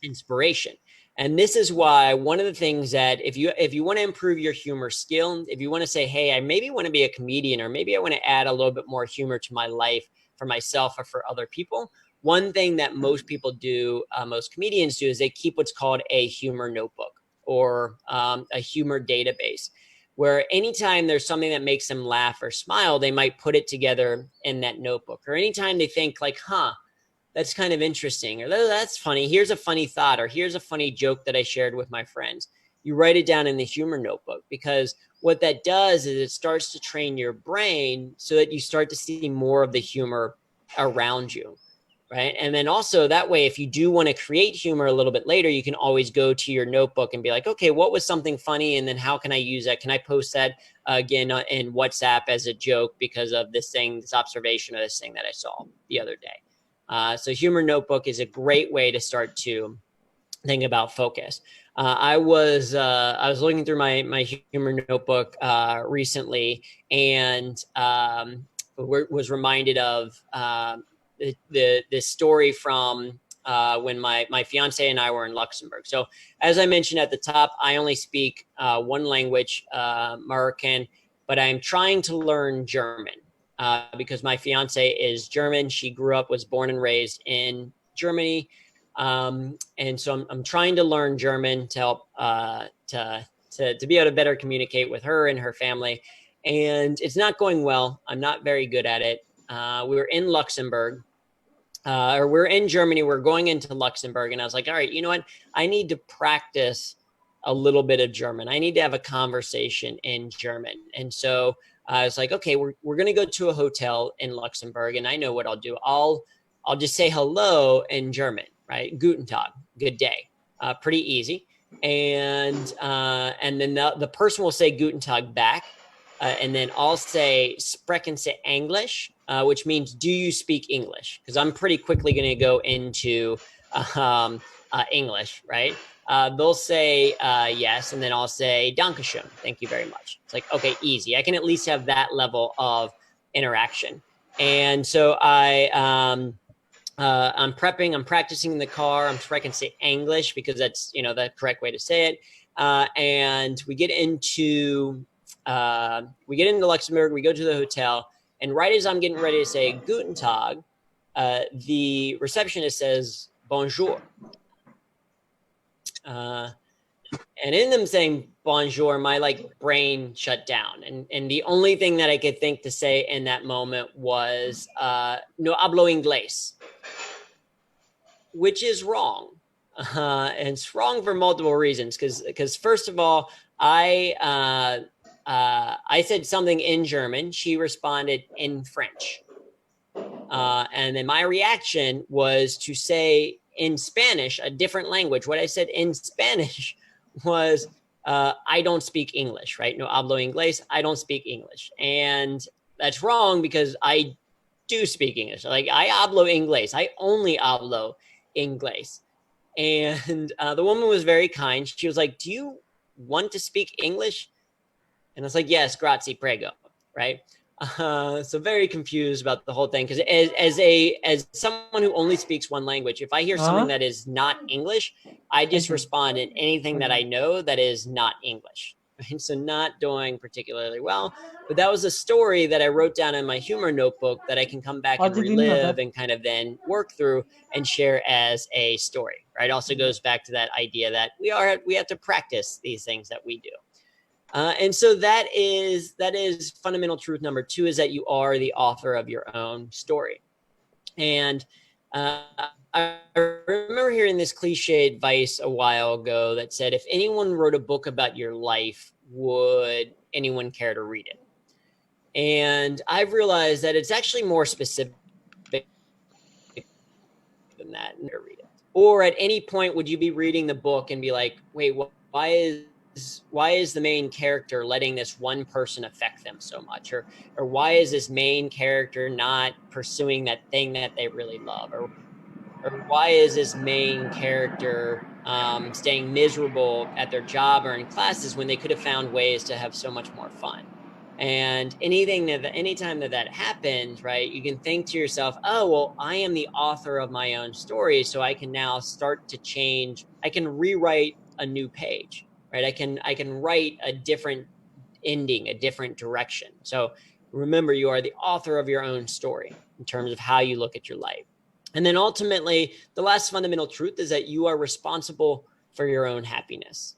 inspiration. And this is why one of the things that if you want to improve your humor skill, if you want to say, hey, I maybe want to be a comedian, or maybe I want to add a little bit more humor to my life for myself or for other people, one thing that most people do, most comedians do, is they keep what's called a humor notebook, or a humor database, where anytime there's something that makes them laugh or smile, they might put it together in that notebook. Or anytime they think like, that's kind of interesting, or that's funny, here's a funny thought, or here's a funny joke that I shared with my friends, you write it down in the humor notebook. Because what that does is it starts to train your brain so that you start to see more of the humor around you, right? And then also that way, if you do want to create humor a little bit later, you can always go to your notebook and be like, okay, what was something funny, and then how can I use that? Can I post that again in WhatsApp as a joke because of this observation, or this thing that I saw the other day? So humor notebook is a great way to start to think about focus. I was looking through my humor notebook recently, and was reminded of the story from when my fiance and I were in Luxembourg. So as I mentioned at the top, I only speak one language, Moroccan, but I'm trying to learn German. Because my fiance is German. She was born and raised in Germany. And so I'm trying to learn German to help to be able to better communicate with her and her family. And it's not going well. I'm not very good at it. We were in Luxembourg, or we're in Germany. We're going into Luxembourg, and I was like, all right, you know what? I need to practice a little bit of German. I need to have a conversation in German. And so I was like, okay, we're going to go to a hotel in Luxembourg, and I know what I'll do. I'll just say hello in German, right? Guten Tag, good day. Pretty easy. And then the person will say Guten Tag back. And then I'll say Sprechen Sie English, which means, do you speak English? Because I'm pretty quickly going to go into English, right? They'll say yes, and then I'll say Dankeschön, thank you very much. It's like, okay, easy. I can at least have that level of interaction. And so I'm prepping, I'm practicing in the car. I'm sure I can say English because that's, the correct way to say it. And we get into Luxembourg, we go to the hotel, and right as I'm getting ready to say Guten Tag, the receptionist says bonjour. And in them saying bonjour, my brain shut down. And the only thing that I could think to say in that moment was no hablo inglés, which is wrong. And it's wrong for multiple reasons. Because first of all, I said something in German. She responded in French. And then my reaction was to say in Spanish, a different language, what I said in Spanish was, I don't speak English, right? No hablo inglés. I don't speak English. And that's wrong because I do speak English. Like, I hablo inglés. I only hablo inglés. And the woman was very kind. She was like, do you want to speak English? And I was like, yes, grazie, prego, right? So very confused about the whole thing, because as someone who only speaks one language, if I hear something that is not English, I just respond in anything that I know that is not English. Right? So not doing particularly well, but that was a story that I wrote down in my humor notebook that I can come back and relive and kind of then work through and share as a story. Right? Also goes back to that idea that we have to practice these things that we do. And so that is fundamental truth number 2, is that you are the author of your own story. And I remember hearing this cliche advice a while ago that said, if anyone wrote a book about your life, would anyone care to read it? And I've realized that it's actually more specific than that. Read it. Or at any point, would you be reading the book and be like, wait, why is the main character letting this one person affect them so much? Or why is this main character not pursuing that thing that they really love? Or why is this main character staying miserable at their job or in classes when they could have found ways to have so much more fun? And anytime that happens, right, you can think to yourself, oh, well, I am the author of my own story, so I can now start to change. I can rewrite a new page, right? I can write a different ending, a different direction. So remember, you are the author of your own story in terms of how you look at your life. And then ultimately, the last fundamental truth is that you are responsible for your own happiness.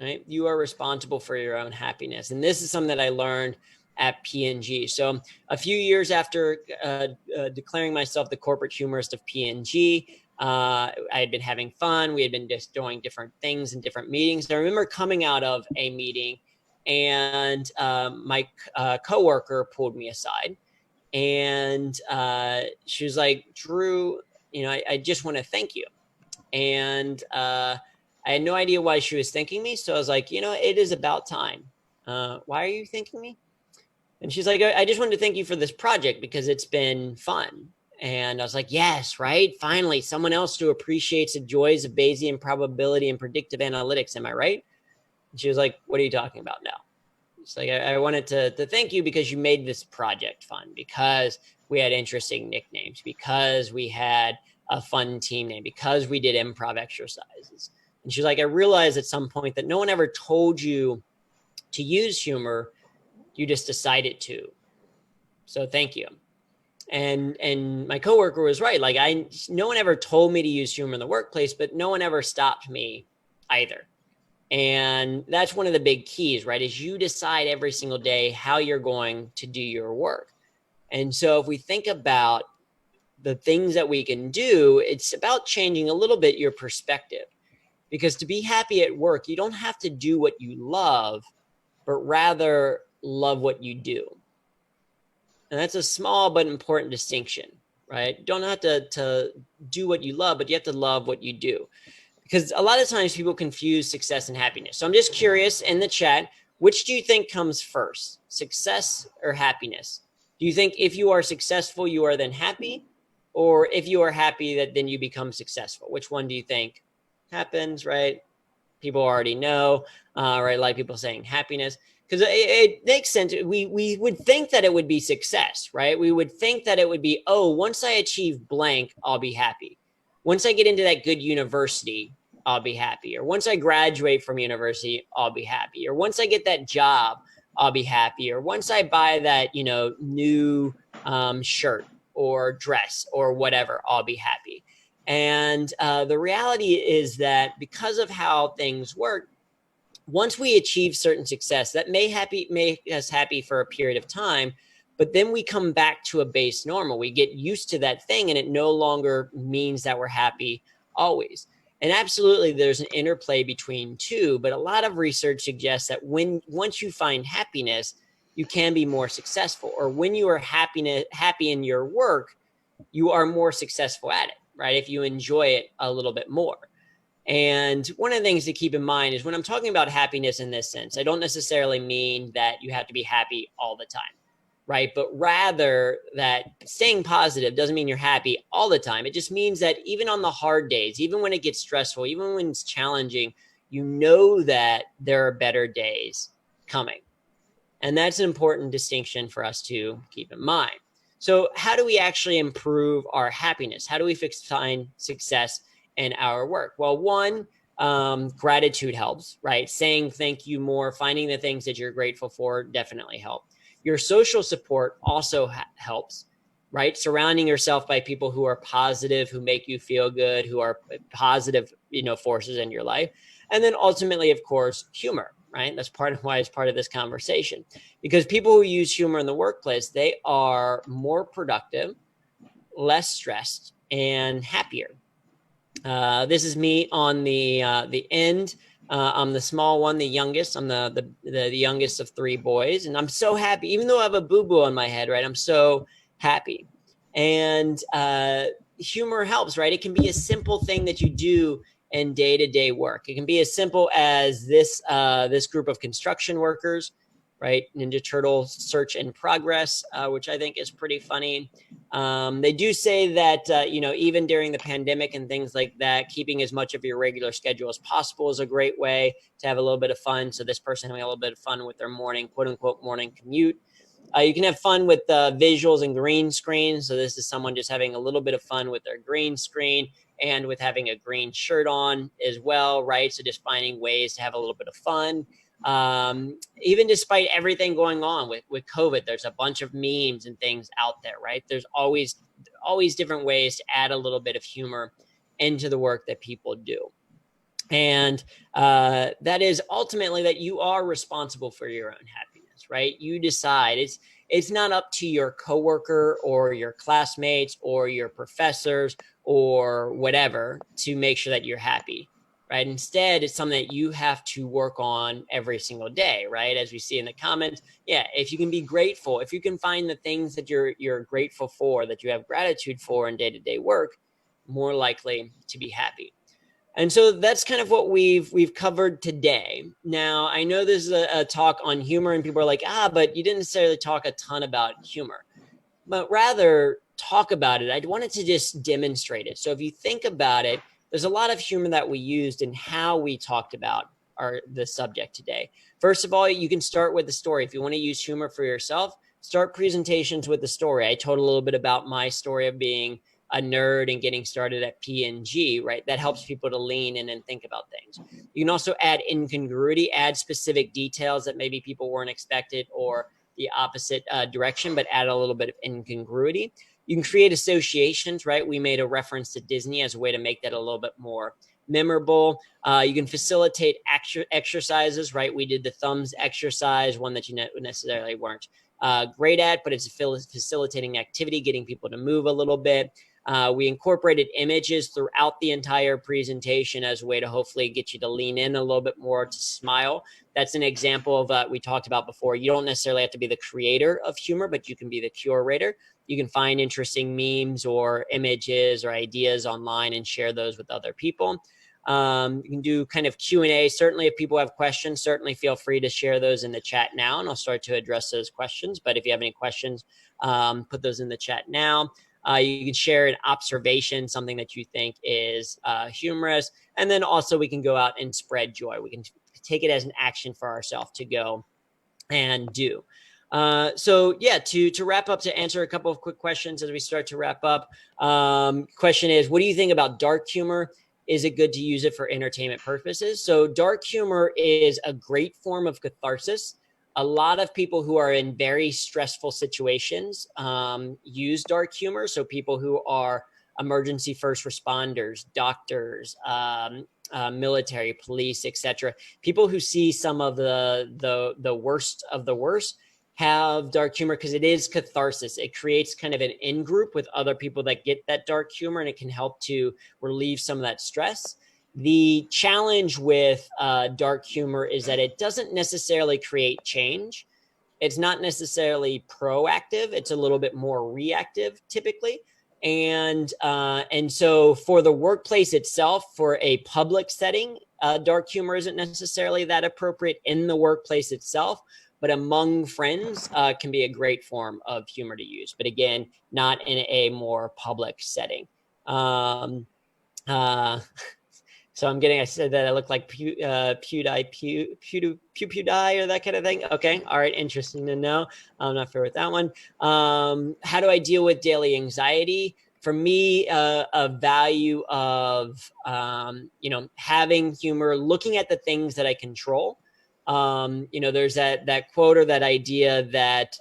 Right? You are responsible for your own happiness. And this is something that I learned at P&G. So a few years after declaring myself the corporate humorist of P&G, I had been having fun. We had been just doing different things in different meetings. I remember coming out of a meeting, and my coworker pulled me aside, and she was like, Drew, I just want to thank you. And I had no idea why she was thanking me. So I was like, it is about time. Why are you thanking me? And she's like, I just wanted to thank you for this project because it's been fun. And I was like, yes, right? Finally, someone else who appreciates the joys of Bayesian probability and predictive analytics. Am I right? And she was like, what are you talking about now? It's like, I wanted to thank you because you made this project fun, because we had interesting nicknames, because we had a fun team name, because we did improv exercises. And she's like, I realized at some point that no one ever told you to use humor. You just decided to. So thank you. And my coworker was right. Like, no one ever told me to use humor in the workplace, but no one ever stopped me either. And that's one of the big keys, right? Is you decide every single day how you're going to do your work. And so if we think about the things that we can do, it's about changing a little bit your perspective. Because to be happy at work, you don't have to do what you love, but rather love what you do. And that's a small but important distinction, right? You don't have to do what you love, but you have to love what you do. Because a lot of times people confuse success and happiness. So I'm just curious, in the chat, which do you think comes first, success or happiness? Do you think if you are successful, you are then happy? Or if you are happy, that then you become successful? Which one do you think happens, right? People already know, right? Like people saying happiness, because it makes sense. We would think that it would be success, right? We would think that it would be, oh, once I achieve blank, I'll be happy. Once I get into that good university, I'll be happy. Or once I graduate from university, I'll be happy. Or once I get that job, I'll be happy. Or once I buy that, new shirt or dress or whatever, I'll be happy. And the reality is that because of how things work, once we achieve certain success, that may make us happy for a period of time, but then we come back to a base normal. We get used to that thing, and it no longer means that we're happy always. And absolutely, there's an interplay between two, but a lot of research suggests that once you find happiness, you can be more successful. Or when you are happy in your work, you are more successful at it. right? If you enjoy it a little bit more. And one of the things to keep in mind is when I'm talking about happiness in this sense, I don't necessarily mean that you have to be happy all the time, right? But rather that staying positive doesn't mean you're happy all the time. It just means that even on the hard days, even when it gets stressful, even when it's challenging, you know that there are better days coming. And that's an important distinction for us to keep in mind. So, how do we actually improve our happiness? How do we find success in our work? Well, one, gratitude helps, right? Saying thank you more, finding the things that you're grateful for definitely help. Your social support also helps, right? Surrounding yourself by people who are positive, who make you feel good, who are positive, forces in your life. And then ultimately, of course, humor, right? That's part of why it's part of this conversation, because people who use humor in the workplace, they are more productive, less stressed, and happier. This is me on the end. I'm the small one, the youngest. I'm the youngest of three boys, and I'm so happy. Even though I have a boo boo on my head, right? I'm so happy, and humor helps, right? It can be a simple thing that you do in day-to-day work. It can be as simple as this group of construction workers, right? Ninja Turtle Search in Progress, which I think is pretty funny. They do say that, even during the pandemic and things like that, keeping as much of your regular schedule as possible is a great way to have a little bit of fun. So this person having a little bit of fun with their morning, quote unquote, morning commute. You can have fun with visuals and green screen. So this is someone just having a little bit of fun with their green screen and with having a green shirt on as well, right? So just finding ways to have a little bit of fun. Even despite everything going on with COVID, there's a bunch of memes and things out there, right? There's always different ways to add a little bit of humor into the work that people do. And that is ultimately that you are responsible for your own happiness, right? You decide. It's not up to your coworker or your classmates or your professors or whatever to make sure that you're happy, right? Instead, it's something that you have to work on every single day, right? As we see in the comments, yeah, if you can be grateful, if you can find the things that you're grateful for, that you have gratitude for in day-to-day work, more likely to be happy. And so that's kind of what we've covered today. Now, I know this is a talk on humor, and people are like, but you didn't necessarily talk a ton about humor, but rather talk about it. I wanted to just demonstrate it. So if you think about it, there's a lot of humor that we used in how we talked about the subject today. First of all, you can start with the story. If you want to use humor for yourself, start presentations with the story. I told a little bit about my story of being a nerd and getting started at P&G, right? That helps people to lean in and think about things. You can also add incongruity, add specific details that maybe people weren't expected, or the opposite direction, but add a little bit of incongruity. You can create associations, right? We made a reference to Disney as a way to make that a little bit more memorable. You can facilitate exercises, right? We did the thumbs exercise, one that you necessarily weren't great at, but it's a facilitating activity, getting people to move a little bit. We incorporated images throughout the entire presentation as a way to hopefully get you to lean in a little bit more, to smile. That's an example of we talked about before. You don't necessarily have to be the creator of humor, but you can be the curator. You can find interesting memes or images or ideas online and share those with other people. You can do kind of Q&A. Certainly, if people have questions, certainly feel free to share those in the chat now, and I'll start to address those questions. But if you have any questions, put those in the chat now. You can share an observation, something that you think is humorous. And then also we can go out and spread joy. We can take it as an action for ourselves to go and do. So yeah, to wrap up, to answer a couple of quick questions as we start to wrap up. Question is, what do you think about dark humor? Is it good to use it for entertainment purposes? So dark humor is a great form of catharsis. A lot of people who are in very stressful situations use dark humor. So people who are emergency first responders, doctors, military, police, etc. People who see some of the worst of the worst have dark humor because it is catharsis. It creates kind of an in-group with other people that get that dark humor, and it can help to relieve some of that stress. The challenge with dark humor is that it doesn't necessarily create change. It's not necessarily proactive. It's a little bit more reactive typically. And so for the workplace itself, for a public setting, dark humor isn't necessarily that appropriate in the workplace itself, but among friends can be a great form of humor to use. But again, not in a more public setting. Um, uh, so I'm getting, I said that I look like PewDie or that kind of thing. Okay. All right. Interesting to know. I'm not fair with that one. How do I deal with daily anxiety? For me, a value of, having humor, looking at the things that I control. There's that quote or that idea that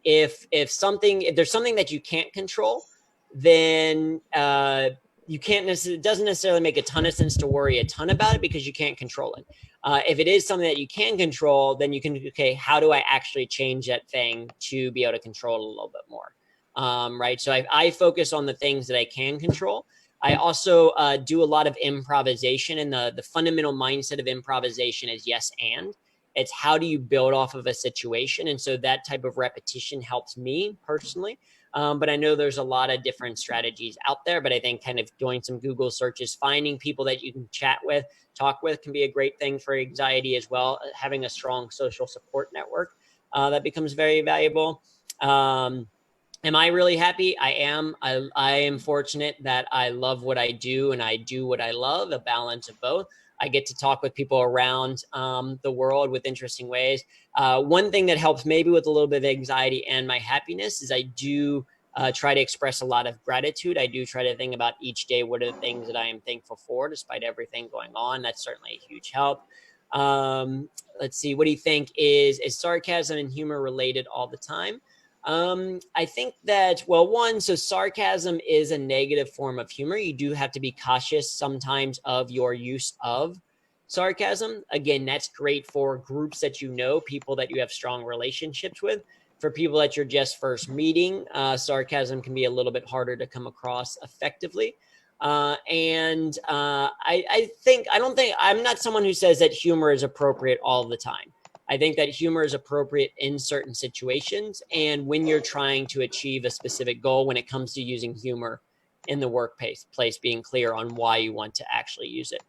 if there's something that you can't control, then you can't necessarily, it doesn't necessarily make a ton of sense to worry a ton about it because you can't control it. If it is something that you can control, then you can, okay, how do I actually change that thing to be able to control it a little bit more? Right. So I focus on the things that I can control. I also do a lot of improvisation, and the fundamental mindset of improvisation is yes and. It's how do you build off of a situation, and so that type of repetition helps me personally. But I know there's a lot of different strategies out there. But I think kind of doing some Google searches, finding people that you can chat with, talk with, can be a great thing for anxiety as well. Having a strong social support network that becomes very valuable. Am I really happy? I am. I am fortunate that I love what I do and I do what I love, a balance of both. I get to talk with people around the world with interesting ways. One thing that helps maybe with a little bit of anxiety and my happiness is I do try to express a lot of gratitude. I do try to think about each day, what are the things that I am thankful for despite everything going on. That's certainly a huge help. Let's see, what do you think? Is sarcasm and humor related all the time? I think that, well, one, so sarcasm is a negative form of humor. You do have to be cautious sometimes of your use of sarcasm. Again, that's great for groups that you know, people that you have strong relationships with. For people that you're just first meeting, sarcasm can be a little bit harder to come across effectively. I'm not someone who says that humor is appropriate all the time. I think that humor is appropriate in certain situations and when you're trying to achieve a specific goal when it comes to using humor in the workplace, being clear on why you want to actually use it.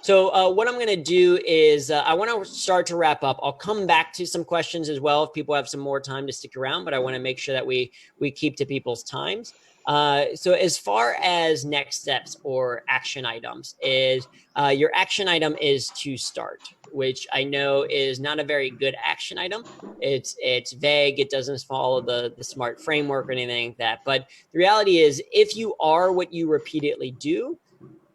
So what I'm going to do is I want to start to wrap up. I'll come back to some questions as well if people have some more time to stick around, but I want to make sure that we keep to people's times. So as far as next steps or action items is your action item is to start, which I know is not a very good action item. It's vague. It doesn't follow the SMART framework or anything like that. But the reality is if you are what you repeatedly do,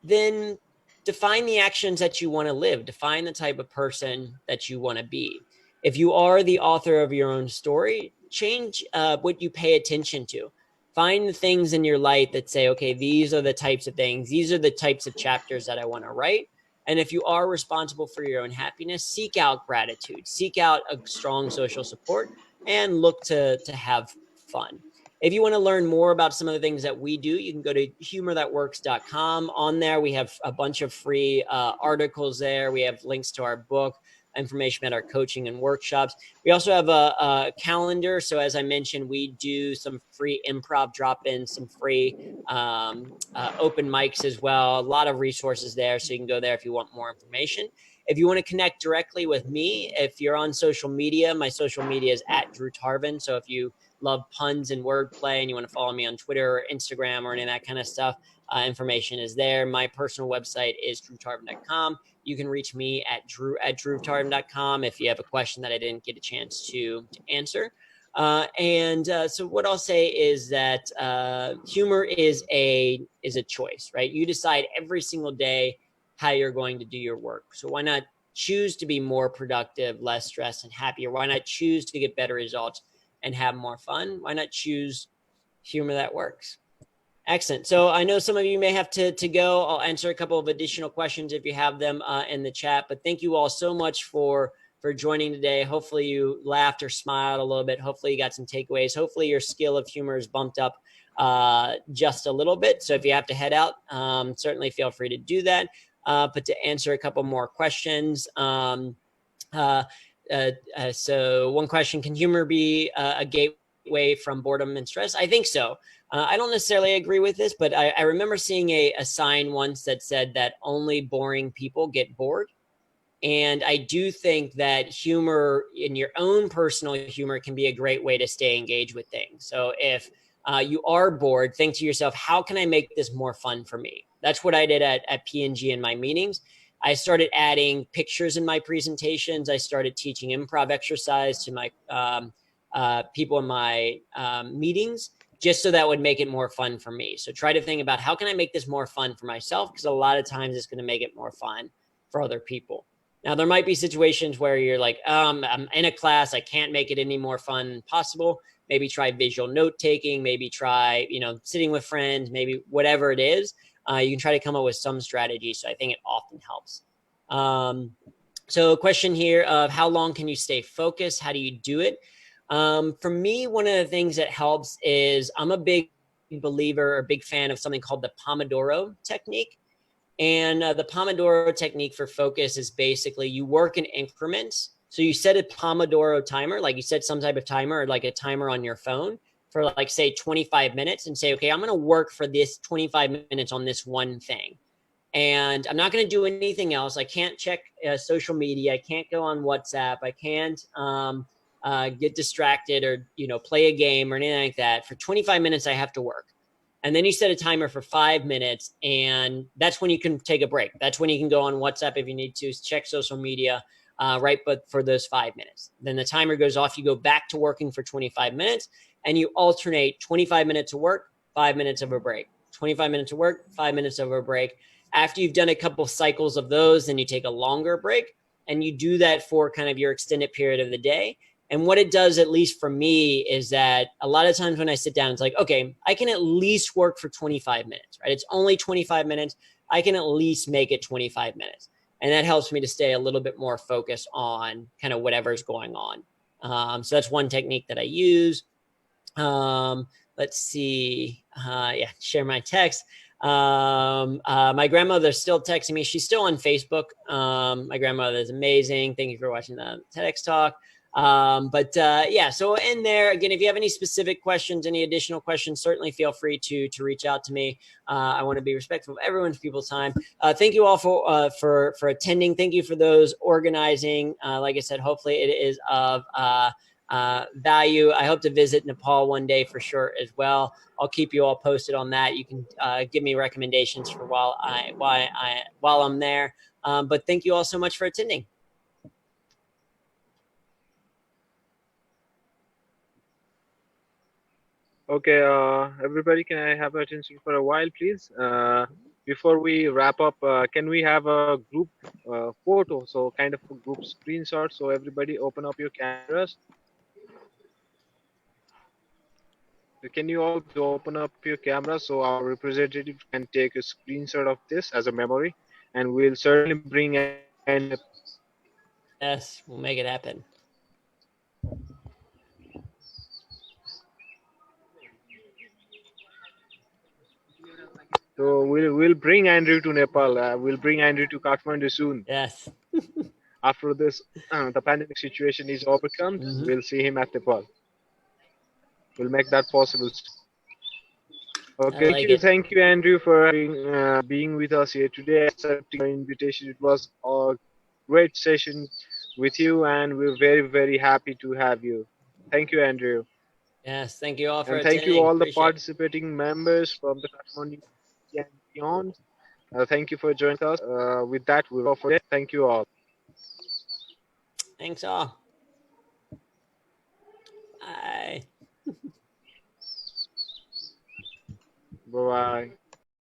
then define the actions that you want to live, define the type of person that you want to be. If you are the author of your own story, change what you pay attention to. Find the things in your life that say, okay, these are the types of things, these are the types of chapters that I want to write. And if you are responsible for your own happiness, seek out gratitude, seek out a strong social support, and look to have fun. If you want to learn more about some of the things that we do, you can go to humorthatworks.com. On there, we have a bunch of free articles there. We have links to our book, information about our coaching and workshops. We also have a calendar. So as I mentioned, we do some free improv drop-ins, some free open mics as well. A lot of resources there. So you can go there if you want more information. If you want to connect directly with me, if you're on social media, my social media is at Drew Tarvin. So if you love puns and wordplay and you want to follow me on Twitter or Instagram or any of that kind of stuff, information is there. My personal website is drewtarvin.com. You can reach me at drew@drewtarvin.com if you have a question that I didn't get a chance to answer. So what I'll say is that humor is a choice, right? You decide every single day how you're going to do your work. So why not choose to be more productive, less stressed, and happier? Why not choose to get better results and have more fun? Why not choose humor that works? Excellent. So I know some of you may have to go. I'll answer a couple of additional questions if you have them in the chat. But thank you all so much for joining today. Hopefully you laughed or smiled a little bit. Hopefully you got some takeaways. Hopefully your skill of humor is bumped up just a little bit. So if you have to head out, certainly feel free to do that. But to answer a couple more questions, so one question, can humor be a gateway way from boredom and stress? I think so. I don't necessarily agree with this, but I remember seeing a sign once that said that only boring people get bored. And I do think that humor, in your own personal humor, can be a great way to stay engaged with things. So if you are bored, think to yourself, how can I make this more fun for me? That's what I did at P&G in my meetings. I started adding pictures in my presentations. I started teaching improv exercise to my people in my meetings, just so that would make it more fun for me. So try to think about, how can I make this more fun for myself? Because a lot of times it's going to make it more fun for other people. Now, there might be situations where you're like, I'm in a class, I can't make it any more fun possible. Maybe try visual note taking, maybe try, sitting with friends, maybe whatever it is. You can try to come up with some strategy. So I think it often helps. So a question here of, how long can you stay focused? How do you do it? For me, one of the things that helps is, I'm a big believer or big fan of something called the Pomodoro Technique. And the Pomodoro Technique for focus is basically, you work in increments. So you set a Pomodoro timer, like you set some type of timer, or like a timer on your phone for, like, say 25 minutes, and say, okay, I'm going to work for this 25 minutes on this one thing. And I'm not going to do anything else. I can't check social media. I can't go on WhatsApp. I can't get distracted or, play a game or anything like that. For 25 minutes, I have to work. And then you set a timer for 5 minutes, and that's when you can take a break. That's when you can go on WhatsApp if you need to, check social media, right? But for those 5 minutes, then the timer goes off. You go back to working for 25 minutes, and you alternate 25 minutes of work, 5 minutes of a break, 25 minutes of work, 5 minutes of a break. After you've done a couple cycles of those, then you take a longer break, and you do that for kind of your extended period of the day. And what it does, at least for me, is that a lot of times when I sit down, it's like, okay, I can at least work for 25 minutes, right? It's only 25 minutes. I can at least make it 25 minutes. And that helps me to stay a little bit more focused on kind of whatever's going on. So that's one technique that I use. Let's see. Yeah, share my text. My grandmother's still texting me. She's still on Facebook. My grandmother is amazing. Thank you for watching the TEDx talk. Yeah, so in there, again, if you have any specific questions, any additional questions, certainly feel free to reach out to me. I want to be respectful of everyone's people's time. Thank you all for attending. Thank you for those organizing. Like I said, hopefully it is of value. I hope to visit Nepal one day for sure as well. I'll keep you all posted on that. You can give me recommendations for while I'm there. But thank you all so much for attending. Okay, everybody, can I have attention for a while, please? Before we wrap up, can we have a group photo, so kind of a group screenshot? So everybody, open up your cameras. Can you all please open up your cameras so our representative can take a screenshot of this as a memory, and we'll certainly bring Andrew to Nepal. Yes, we'll make it happen. So we'll bring Andrew to Nepal. We'll bring Andrew to Kathmandu soon. Yes. After this, the pandemic situation is overcome, we'll see him at Nepal. We'll make that possible. Okay, I like it. thank you, Andrew, for being with us here today, accepting our invitation. It was a great session with you, and we're very, very happy to have you. Thank you, Andrew. Yes, thank you all for And thank you attending. all the Appreciate it. participating members from the Kathmandu and beyond. Thank you for joining us. With that, we're off for today. Thank you all. Thanks all. Bye. Bye bye.